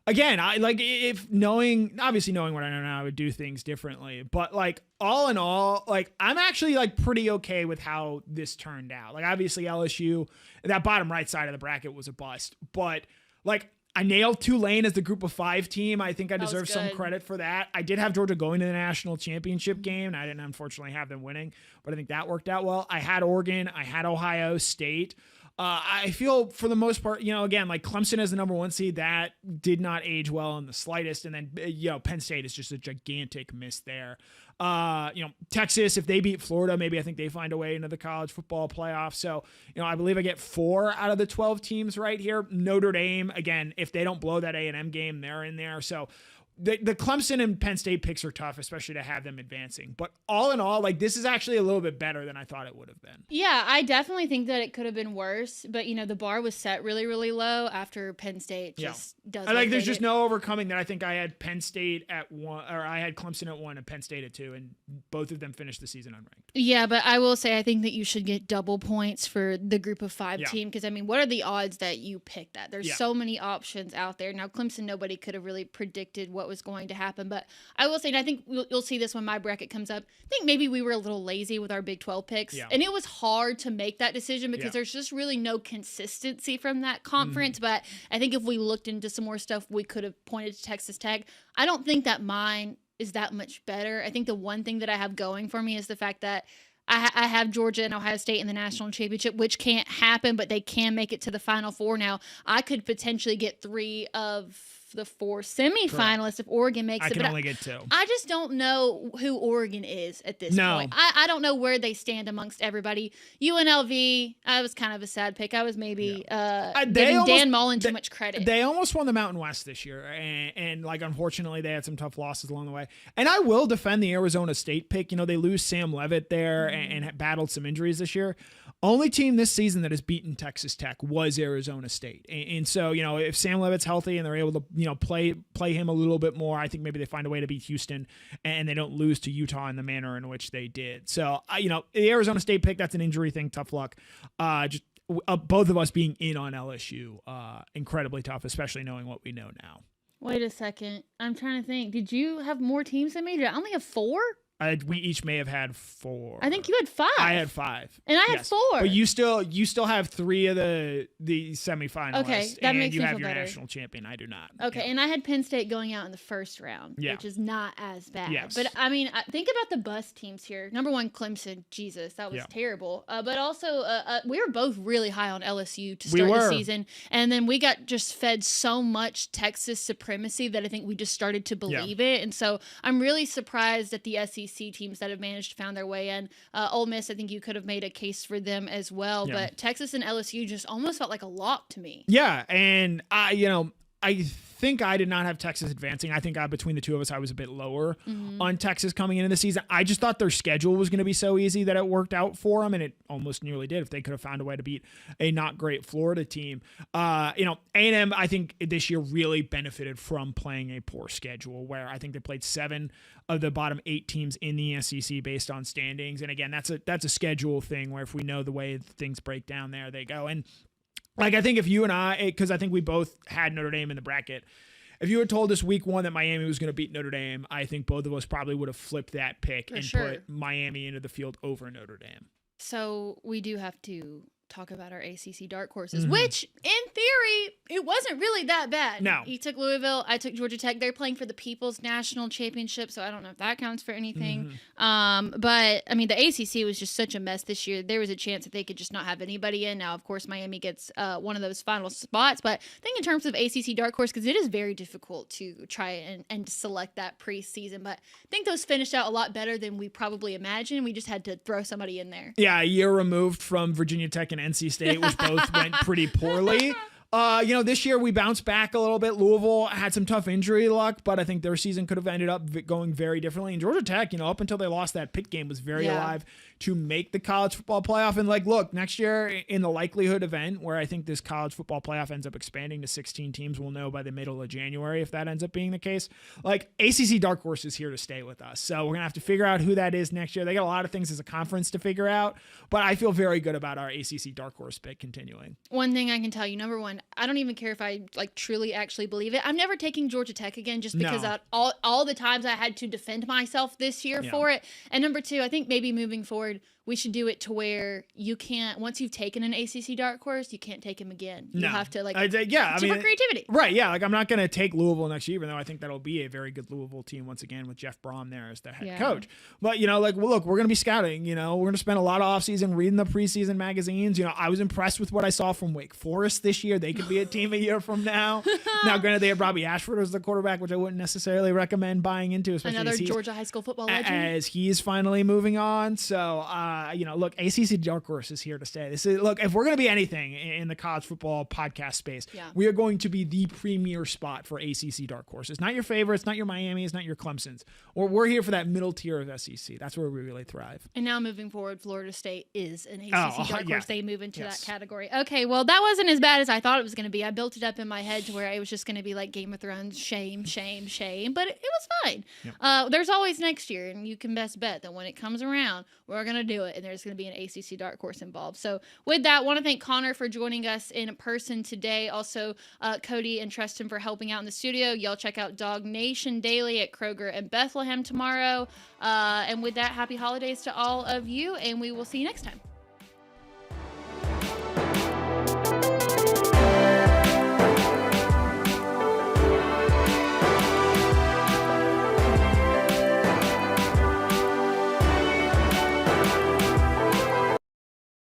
Again, I like obviously knowing what I know now, I would do things differently. But like all in all, like I'm actually like pretty okay with how this turned out. Like obviously LSU, that bottom right side of the bracket was a bust, but like I nailed Tulane as the group of 5 team. I think I That was deserve some good. credit for that. I did have Georgia going to the national championship game, and I didn't unfortunately have them winning, but I think that worked out well. I had Oregon. I had Ohio State. I feel for the most part, again, like Clemson as the number 1 seed, that did not age well in the slightest. And then, Penn State is just a gigantic miss there. Texas, if they beat Florida, maybe I think they find a way into the college football playoff. So, I believe I get 4 out of the 12 teams right here. Notre Dame, again, if they don't blow that A&M game, they're in there. So the Clemson and Penn State picks are tough, especially to have them advancing. But all in all, like this is actually a little bit better than I thought it would have been. Yeah, I definitely think that it could have been worse, but the bar was set really, really low after Penn State just does. I like there's what just they do. no overcoming that. I think I had Penn State at 1, or I had Clemson at 1 and Penn State at 2, and both of them finished the season unranked. Yeah, but I will say I think that you should get double points for the group of 5 Yeah. team because what are the odds that you pick that? There's Yeah. so many options out there. Now Clemson, nobody could have really predicted what was going to happen, but I will say, and I think you'll see this when my bracket comes up. I think maybe we were a little lazy with our Big 12 picks, Yeah. and it was hard to make that decision because Yeah. there's just really no consistency from that conference. But I think if we looked into some more stuff, we could have pointed to Texas Tech. I don't think that mine is that much better. I think the one thing that I have going for me is the fact that I have Georgia and Ohio State in the national championship, which can't happen, but they can make it to the Final Four. Now, I could potentially get 3 of the 4 semifinalists if Oregon makes I it. can But only get 2. I just don't know who Oregon is at this No. point. I don't know where they stand amongst everybody. UNLV, I was kind of a sad pick. I was maybe They giving almost- Dan Mullen too they- much credit. They almost won the Mountain West this year, and like unfortunately they had some tough losses along the way. And I will defend the Arizona State pick. They lose Sam Levitt there and battled some injuries this year. Only team this season that has beaten Texas Tech was Arizona State, and so if Sam Levitt's healthy and they're able to play him a little bit more, I think maybe they find a way to beat Houston and they don't lose to Utah in the manner in which they did. So the Arizona State pick, that's an injury thing, tough luck. Both of us being in on LSU, incredibly tough, especially knowing what we know now. Wait a second. I'm trying to think. Did you have more teams than me? Did I only have 4? We each may have had 4. I think you had 5. I had 5, And I had Yes. 4. But you still have 3 of the semifinalists. Okay, that and makes you me have feel your better. national champion. I do not. Okay, Yeah. and I had Penn State going out in the first round, Yeah. which is not as bad. Yes. But I mean, think about the bus teams here. Number 1, Clemson. Jesus, that was Yeah. terrible. But also, we were both really high on LSU to We start the were. season, and then we got just fed so much Texas supremacy that I think we just started to believe it. And so I'm really surprised at the SEC teams that have managed to find their way in. Ole Miss, I think you could have made a case for them as well. Yeah. But Texas and LSU just almost felt like a lock to me. Yeah, and I think I did not have Texas advancing. I think between the two of us, I was a bit lower on Texas coming into the season. I just thought their schedule was going to be so easy that it worked out for them, and it almost nearly did if they could have found a way to beat a not great Florida team. A&M, I think this year really benefited from playing a poor schedule where I think they played 7 of the bottom 8 teams in the SEC based on standings. And again, that's a schedule thing where if we know the way things break down there, they go. And like, I think if you and I, because I think we both had Notre Dame in the bracket, if you had told us week 1 that Miami was going to beat Notre Dame, I think both of us probably would have flipped that pick and sure. put Miami into the field over Notre Dame. So we do have to talk about our ACC dark horses, Mhm. which in theory, it wasn't really that bad. No. You took Louisville, I took Georgia Tech. They're playing for the People's National Championship, so I don't know if that counts for anything. But I mean, the ACC was just such a mess this year. There was a chance that they could just not have anybody in. Now, of course, Miami gets one of those final spots, but I think in terms of ACC dark horse, because it is very difficult to try and select that preseason, but I think those finished out a lot better than we probably imagined. We just had to throw somebody in there. Yeah, a year removed from Virginia Tech and NC State, which both went pretty poorly. This year we bounced back a little bit. Louisville had some tough injury luck, but I think their season could have ended up going very differently. And Georgia Tech, up until they lost that Pitt game, was very alive to make the college football playoff. And look, next year in the likelihood event where I think this college football playoff ends up expanding to 16 teams, we'll know by the middle of January if that ends up being the case. ACC Dark Horse is here to stay with us. So we're going to have to figure out who that is next year. They got a lot of things as a conference to figure out, but I feel very good about our ACC Dark Horse pick continuing. One thing I can tell you, number one, I don't even care if I truly actually believe it. I'm never taking Georgia Tech again just because all the times I had to defend myself this year for it. And number two, I think maybe moving forward, we should do it to where you can't, once you've taken an ACC Dark Horse, you can't take him again. You have to for creativity. Right. Yeah. I'm not going to take Louisville next year, even though I think that'll be a very good Louisville team once again with Jeff Brom there as the head coach. But, look, we're going to be scouting, we're going to spend a lot of offseason reading the preseason magazines. I was impressed with what I saw from Wake Forest this year. They could be a team a year from now. Now, granted, they have Robbie Ashford as the quarterback, which I wouldn't necessarily recommend buying into, especially another Georgia high school football legend. As he's finally moving on. So, look, ACC Dark Horse is here to stay. If we're going to be anything in the college football podcast space, we are going to be the premier spot for ACC Dark Horse. It's not your favorites, not your Miami, it's not your Clemsons. We're here for that middle tier of SEC. That's where we really thrive. And now moving forward, Florida State is an ACC Dark Horse. They move into that category. Okay, well, that wasn't as bad as I thought it was going to be. I built it up in my head to where it was just going to be like Game of Thrones, shame, shame, shame. But it was fine. Yep. There's always next year, and you can best bet that when it comes around, we're going to do it, and there's going to be an ACC Dark Horse involved. So with that, I want to thank Connor for joining us in person today. Also, Cody and Tristan for helping out in the studio. Y'all check out DawgNation Daily at Kroger and Bethlehem tomorrow. And with that, happy holidays to all of you, and we will see you next time.